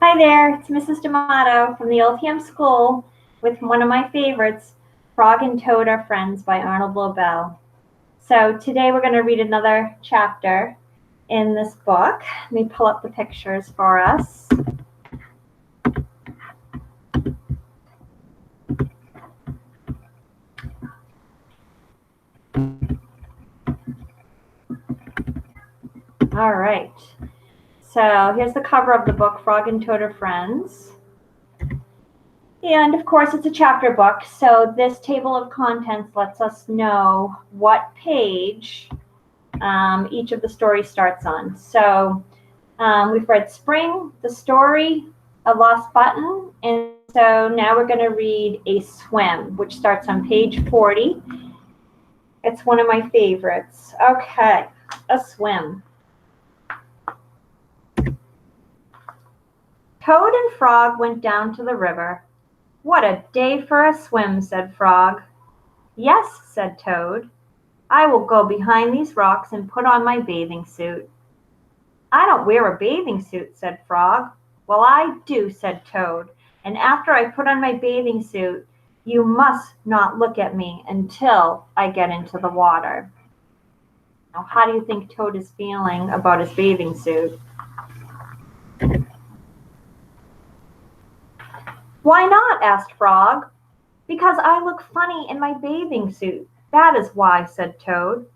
Hi there, it's Mrs. D'Amato from the Oldham School with one of my favorites, Frog and Toad Are Friends by Arnold Lobel. So today we're going to read another chapter in this book. Let me pull up the pictures for us. All right, so here's the cover of the book, Frog and Toad Are Friends. And of course, it's a chapter book, so this table of contents lets us know what page each of the stories starts on. So we've read Spring, the story, A Lost Button, and so now we're going to read A Swim, which starts on page 40. It's one of my favorites. Okay, A Swim. Toad and Frog went down to the river. What a day for a swim, said Frog. Yes, said Toad. I will go behind these rocks and put on my bathing suit. I don't wear a bathing suit, said Frog. Well, I do, said Toad, and after I put on my bathing suit, you must not look at me until I get into the water. Now, how do you think Toad is feeling about his bathing suit? Why not? Asked Frog. Because I look funny in my bathing suit. That is why, said Toad.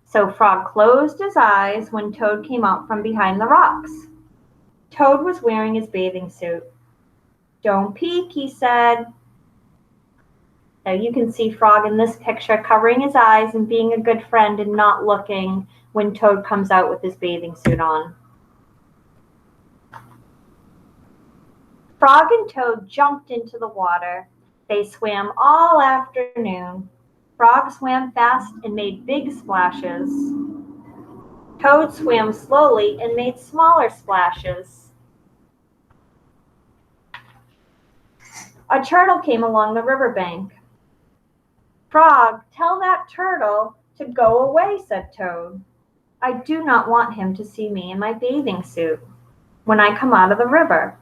So Frog closed his eyes when Toad came out from behind the rocks. Toad was wearing his bathing suit. Don't peek, he said. Now you can see Frog in this picture covering his eyes and being a good friend and not looking when Toad comes out with his bathing suit on. Frog and Toad jumped into the water. They swam all afternoon. Frog swam fast and made big splashes. Toad swam slowly and made smaller splashes. A turtle came along the riverbank. Frog, tell that turtle to go away, said Toad. I do not want him to see me in my bathing suit when I come out of the river.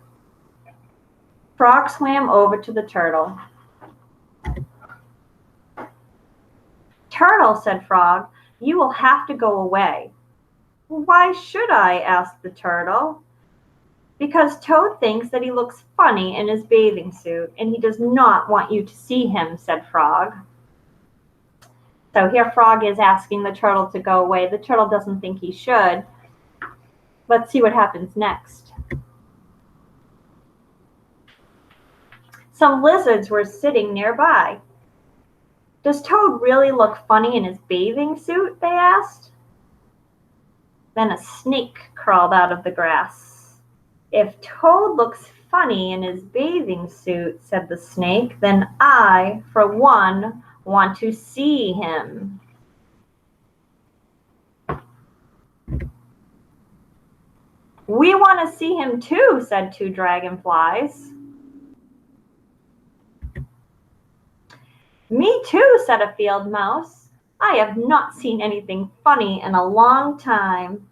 Frog swam over to the turtle. Turtle, said Frog, you will have to go away. Why should I? Asked the turtle. Because Toad thinks that he looks funny in his bathing suit, and he does not want you to see him, said Frog. So here Frog is asking the turtle to go away. The turtle doesn't think he should. Let's see what happens next. Some lizards were sitting nearby. Does Toad really look funny in his bathing suit? They asked. Then a snake crawled out of the grass. If Toad looks funny in his bathing suit, said the snake, then I, for one, want to see him. We want to see him too, said two dragonflies. Me too, said a field mouse. I have not seen anything funny in a long time.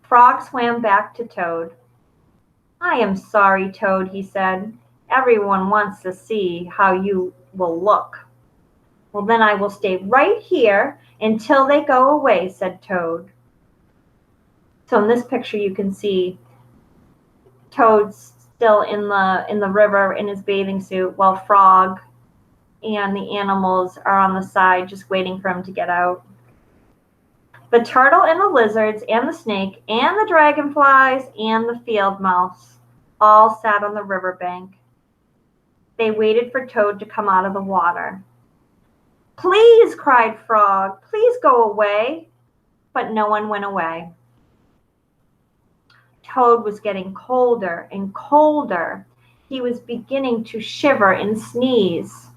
Frog swam back to Toad. I am sorry, Toad, he said. Everyone wants to see how you will look. Well, then I will stay right here until they go away, said Toad. So in this picture you can see Toad's still in the river in his bathing suit while Frog and the animals are on the side just waiting for him to get out. The turtle and the lizards and the snake and the dragonflies and the field mouse all sat on the riverbank. They waited for Toad to come out of the water. Please, cried Frog, please go away. But no one went away. Toad was getting colder and colder. He was beginning to shiver and sneeze.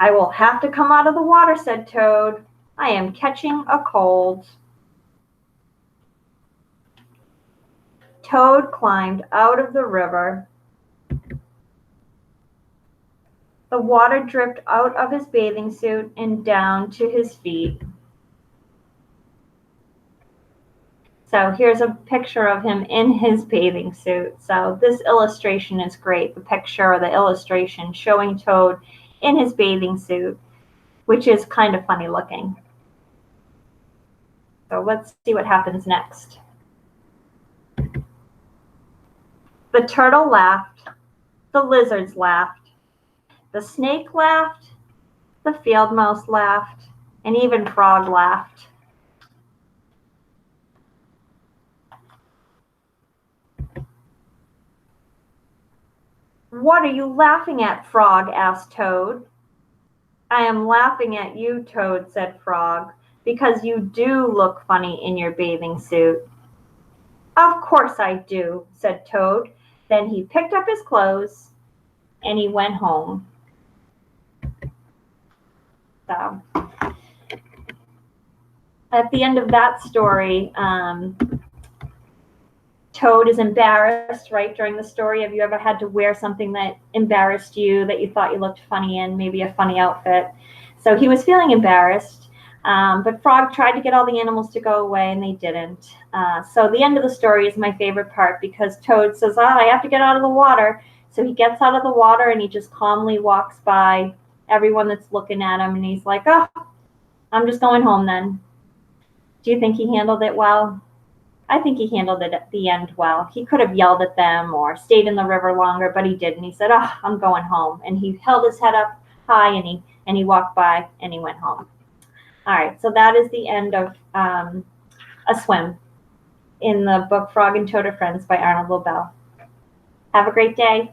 I will have to come out of the water, said Toad. I am catching a cold. Toad climbed out of the river. The water dripped out of his bathing suit and down to his feet. So here's a picture of him in his bathing suit. So this illustration is great. The picture or the illustration showing Toad in his bathing suit, which is kind of funny looking. So let's see what happens next. The turtle laughed. The lizards laughed. The snake laughed. The field mouse laughed. And even Frog laughed. What are you laughing at, Frog? Asked Toad. I am laughing at you, Toad, said Frog, because you do look funny in your bathing suit. Of course I do, said Toad. Then he picked up his clothes and he went home. So, at the end of that story, Toad is embarrassed, right, during the story. Have you ever had to wear something that embarrassed you, that you thought you looked funny in, maybe a funny outfit? So he was feeling embarrassed, but Frog tried to get all the animals to go away, and they didn't. So the end of the story is my favorite part, because Toad says, I have to get out of the water. So he gets out of the water, and he just calmly walks by everyone that's looking at him, and he's like, oh, I'm just going home then. Do you think he handled it well? I think he handled it at the end well. He could have yelled at them or stayed in the river longer, but he didn't. He said, oh, I'm going home. And he held his head up high, and he walked by, and he went home. All right, so that is the end of A Swim in the book Frog and Toad Are Friends by Arnold Lobel. Have a great day.